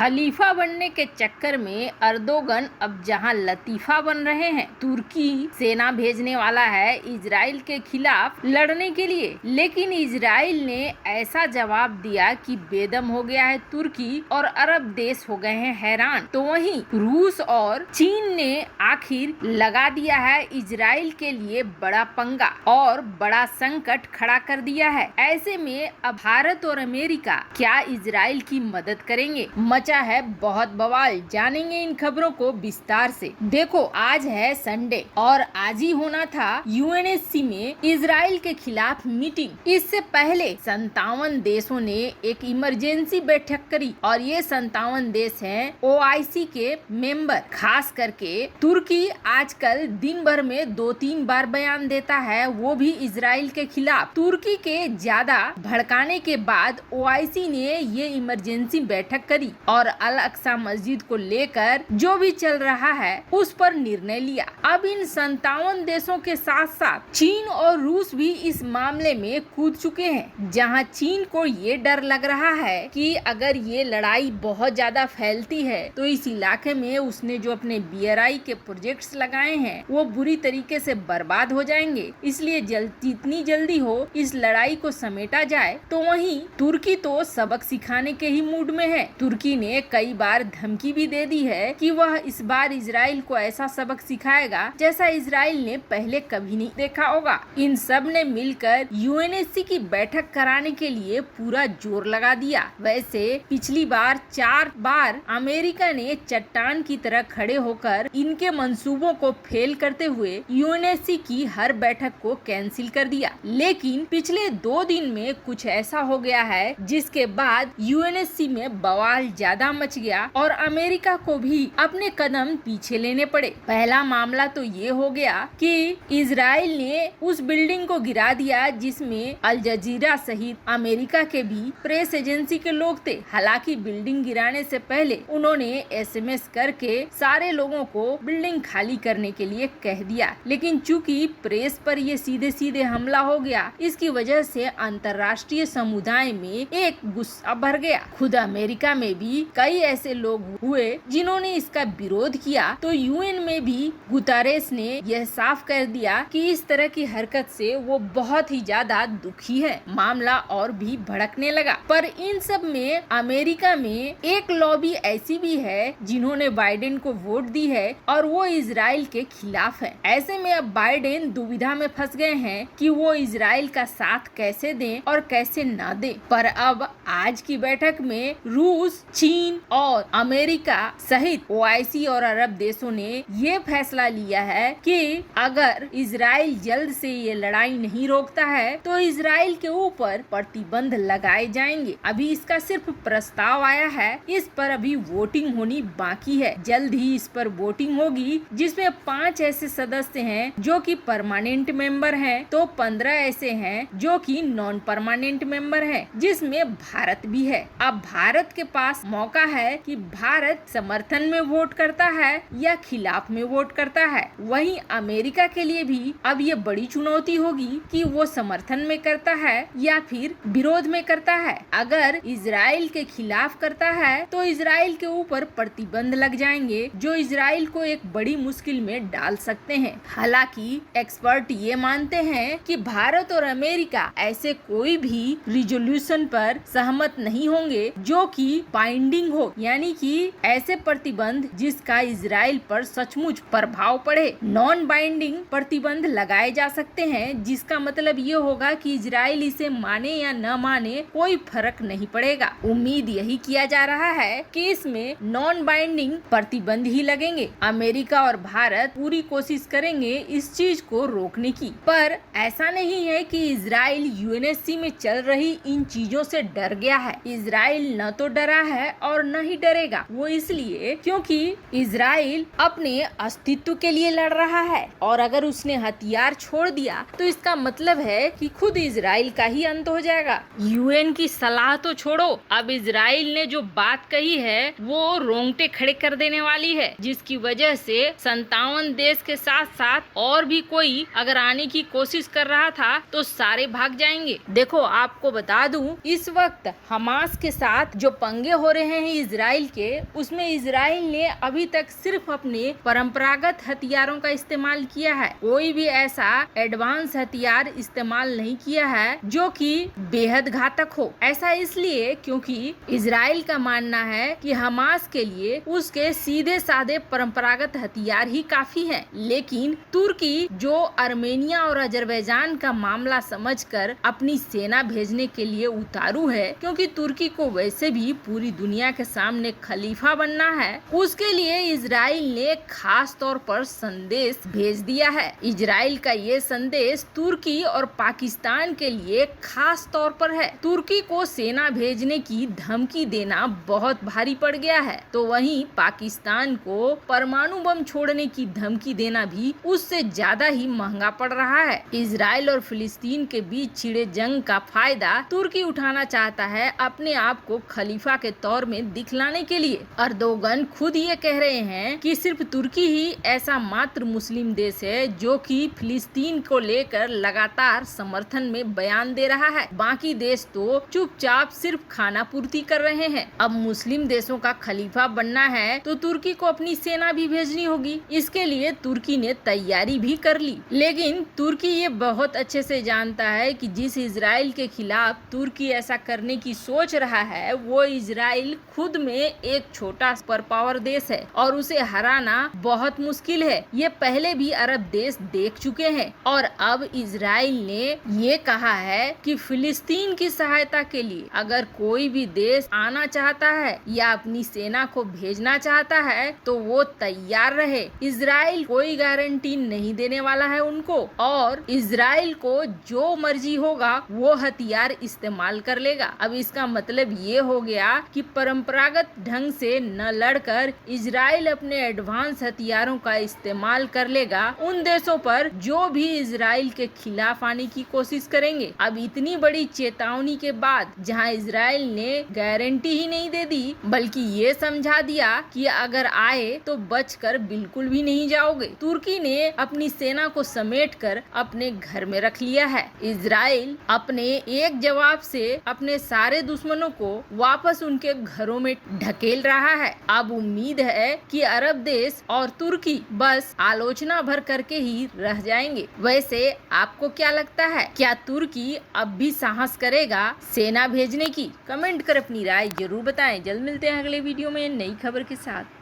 खलीफा बनने के चक्कर में अर्दोगन अब जहां लतीफा बन रहे हैं। तुर्की सेना भेजने वाला है इजराइल के खिलाफ लड़ने के लिए, लेकिन इजराइल ने ऐसा जवाब दिया कि बेदम हो गया है तुर्की और अरब देश हो गए हैं हैरान। तो वहीं रूस और चीन ने आखिर लगा दिया है इजराइल के लिए बड़ा पंगा और बड़ा संकट खड़ा कर दिया है। ऐसे में अब भारत और अमेरिका क्या इजराइल की मदद करेंगे? मचा है बहुत बवाल। जानेंगे इन खबरों को विस्तार से। देखो, आज है संडे और आज ही होना था यूएनएससी में इजराइल के खिलाफ मीटिंग। इससे पहले 57 देशों ने एक इमरजेंसी बैठक करी और ये 57 देश हैं ओआईसी के मेंबर। खास करके तुर्की आजकल दिन भर में 2-3 बार बयान देता है, वो भी इजराइल के खिलाफ। तुर्की के ज्यादा भड़काने के बाद ओआईसी ने ये इमरजेंसी बैठक करी और अल अक्सा मस्जिद को लेकर जो भी चल रहा है उस पर निर्णय लिया। अब इन 57 देशों के साथ साथ चीन और रूस भी इस मामले में कूद चुके हैं, जहां चीन को ये डर लग रहा है कि अगर ये लड़ाई बहुत ज्यादा फैलती है तो इस इलाके में उसने जो अपने बीआरआई के प्रोजेक्ट्स लगाए हैं वो बुरी तरीके से बर्बाद हो जाएंगे। इसलिए जितनी जल्दी हो इस लड़ाई को समेटा जाए। तो वहीं तुर्की तो सबक सिखाने के ही मूड में है। तुर्की ने कई बार धमकी भी दे दी है कि वह इस बार इजराइल को ऐसा सबक सिखाएगा जैसा इजराइल ने पहले कभी नहीं देखा होगा। इन सब ने मिलकर यूएनएससी की बैठक कराने के लिए पूरा जोर लगा दिया। वैसे पिछली बार 4 बार अमेरिका ने चट्टान की तरह खड़े होकर इनके मंसूबों को फेल करते हुए यूएनएससी की हर बैठक को कैंसिल कर दिया। लेकिन पिछले 2 दिन में कुछ ऐसा हो गया है जिसके बाद यूएनएससी में बवाल ज्यादा मच गया और अमेरिका को भी अपने कदम पीछे लेने पड़े। पहला मामला तो ये हो गया कि इजराइल ने उस बिल्डिंग को गिरा दिया जिसमें अल जजीरा सहित अमेरिका के भी प्रेस एजेंसी के लोग थे। हालांकि बिल्डिंग गिराने से पहले उन्होंने एसएमएस करके सारे लोगों को बिल्डिंग खाली करने के लिए कह दिया, लेकिन चूंकि प्रेस पर ये सीधे सीधे हमला हो गया, इसकी वजह से अंतर्राष्ट्रीय समुदाय में एक गुस्सा भर गया। खुद अमेरिका में भी कई ऐसे लोग हुए जिन्होंने इसका विरोध किया। तो यूएन में भी गुतारेस ने यह साफ कर दिया कि इस तरह की हरकत से वो बहुत ही ज्यादा दुखी है। मामला और भी भड़कने लगा। पर इन सब में अमेरिका में एक लॉबी ऐसी भी है जिन्होंने बाइडेन को वोट दी है और वो इजराइल के खिलाफ है। ऐसे में अब बाइडेन दुविधा में फंस गए हैं कि वो इजराइल का साथ कैसे दें और कैसे ना दें। पर अब आज की बैठक में रूस, चीन और अमेरिका सहित ओआईसी और अरब देशों ने ये फैसला लिया है कि अगर इजराइल जल्द से ये लड़ाई नहीं रोकता है तो इजराइल के ऊपर प्रतिबंध लगाए जाएंगे। अभी इसका सिर्फ प्रस्ताव आया है, इस पर अभी वोटिंग होनी बाकी है। जल्द ही इस पर वोटिंग होगी जिसमें 5 ऐसे सदस्य हैं जो कि परमानेंट मेंबर हैं, तो 15 ऐसे हैं जो कि नॉन परमानेंट मेंबर हैं, जिसमें भारत भी है। अब भारत के पास मौका है कि भारत समर्थन में वोट करता है या खिलाफ में वोट करता है। वहीं अमेरिका के लिए भी अब ये बड़ी चुनौती होगी कि वो समर्थन में करता है या फिर विरोध में करता है। अगर इजराइल के खिलाफ करता है तो इजराइल के ऊपर प्रतिबंध लग जाएंगे जो इजराइल को एक बड़ी मुश्किल में डाल सकते हैं। हालांकि एक्सपर्ट ये मानते हैं कि भारत और अमेरिका ऐसे कोई भी रिजोल्यूशन पर सहमत नहीं होंगे जो कि बाइंडिंग हो, यानी कि ऐसे प्रतिबंध जिसका इजराइल पर सचमुच प्रभाव पड़े। नॉन बाइंडिंग प्रतिबंध लगाए जा सकते हैं जिसका मतलब ये होगा कि इजराइल इसे माने या न माने कोई फर्क नहीं पड़ेगा। उम्मीद यही किया जा रहा है कि इसमें नॉन बाइंडिंग प्रतिबंध ही लगेंगे। अमेरिका और भारत पूरी कोशिश करेंगे इस चीज को रोकने की। पर ऐसा नहीं है कि इजराइल यूएनएससी में चल रही इन चीजों से डर गया है। इजराइल न तो डरा है और न ही डरेगा। वो इसलिए क्योंकि इजराइल अपने अस्तित्व के लिए लड़ रहा है और अगर उसने हथियार छोड़ दिया तो इसका मतलब है कि खुद इजराइल का ही अंत हो जाएगा। यूएन की सलाह तो छोड़ो, अब इजराइल ने जो बात कही है वो रोंगटे खड़े कर देने वाली है, जिसकी वजह से 57 देश के साथ साथ और भी कोई अगर आने की कोशिश कर रहा था तो सारे भाग जाएंगे। देखो, आपको बता दूं, इस वक्त हमास के साथ जो पंगे हो रहे रहे हैं इजराइल के, उसमें इजराइल ने अभी तक सिर्फ अपने परंपरागत हथियारों का इस्तेमाल किया है। कोई भी ऐसा एडवांस हथियार इस्तेमाल नहीं किया है जो कि बेहद घातक हो। ऐसा इसलिए क्योंकि इजराइल का मानना है कि हमास के लिए उसके सीधे साधे परंपरागत हथियार ही काफी हैं। लेकिन तुर्की जो आर्मेनिया और अजरबैजान का मामला समझकर अपनी सेना भेजने के लिए उतारू है, क्योंकि तुर्की को वैसे भी पूरी दुनिया के सामने खलीफा बनना है, उसके लिए इजराइल ने खास तौर पर संदेश भेज दिया है। इजराइल का ये संदेश तुर्की और पाकिस्तान के लिए खास तौर पर है। तुर्की को सेना भेजने की धमकी देना बहुत भारी पड़ गया है, तो वहीं पाकिस्तान को परमाणु बम छोड़ने की धमकी देना भी उससे ज्यादा ही महंगा पड़ रहा है। इजराइल और फिलिस्तीन के बीच छिड़े जंग का फायदा तुर्की उठाना चाहता है अपने आप को खलीफा के तौर में दिखलाने के लिए। अर्दोगन खुद ये कह रहे हैं कि सिर्फ तुर्की ही ऐसा मात्र मुस्लिम देश है जो कि फिलिस्तीन को लेकर लगातार समर्थन में बयान दे रहा है। बाकी देश तो चुपचाप सिर्फ खाना पूर्ति कर रहे हैं। अब मुस्लिम देशों का खलीफा बनना है तो तुर्की को अपनी सेना भी भेजनी होगी। इसके लिए तुर्की ने तैयारी भी कर ली। लेकिन तुर्की ये बहुत अच्छे से जानता है कि जिस इजराइल के खिलाफ तुर्की ऐसा करने की सोच रहा है, वो इजराइल खुद में एक छोटा सुपर पावर देश है और उसे हराना बहुत मुश्किल है। ये पहले भी अरब देश देख चुके हैं और अब इजराइल ने ये कहा है कि फिलिस्तीन की सहायता के लिए अगर कोई भी देश आना चाहता है या अपनी सेना को भेजना चाहता है तो वो तैयार रहे। इजराइल कोई गारंटी नहीं देने वाला है उनको, और इजराइल को जो मर्जी होगा वो हथियार इस्तेमाल कर लेगा। अब इसका मतलब ये हो गया कि परंपरागत ढंग से न लड़कर इजराइल अपने एडवांस हथियारों का इस्तेमाल कर लेगा उन देशों पर जो भी इजराइल के खिलाफ आने की कोशिश करेंगे। अब इतनी बड़ी चेतावनी के बाद जहां इजराइल ने गारंटी ही नहीं दे दी बल्कि ये समझा दिया कि अगर आए तो बचकर बिल्कुल भी नहीं जाओगे, तुर्की ने अपनी सेना को समेटकर अपने घर में रख लिया है। इजराइल अपने एक जवाब से अपने सारे दुश्मनों को वापस उनके घरों में ढकेल रहा है। अब उम्मीद है कि अरब देश और तुर्की बस आलोचना भर करके ही रह जाएंगे। वैसे आपको क्या लगता है, क्या तुर्की अब भी साहस करेगा सेना भेजने की? कमेंट कर अपनी राय जरूर बताएं। जल्द मिलते हैं अगले वीडियो में नई खबर के साथ।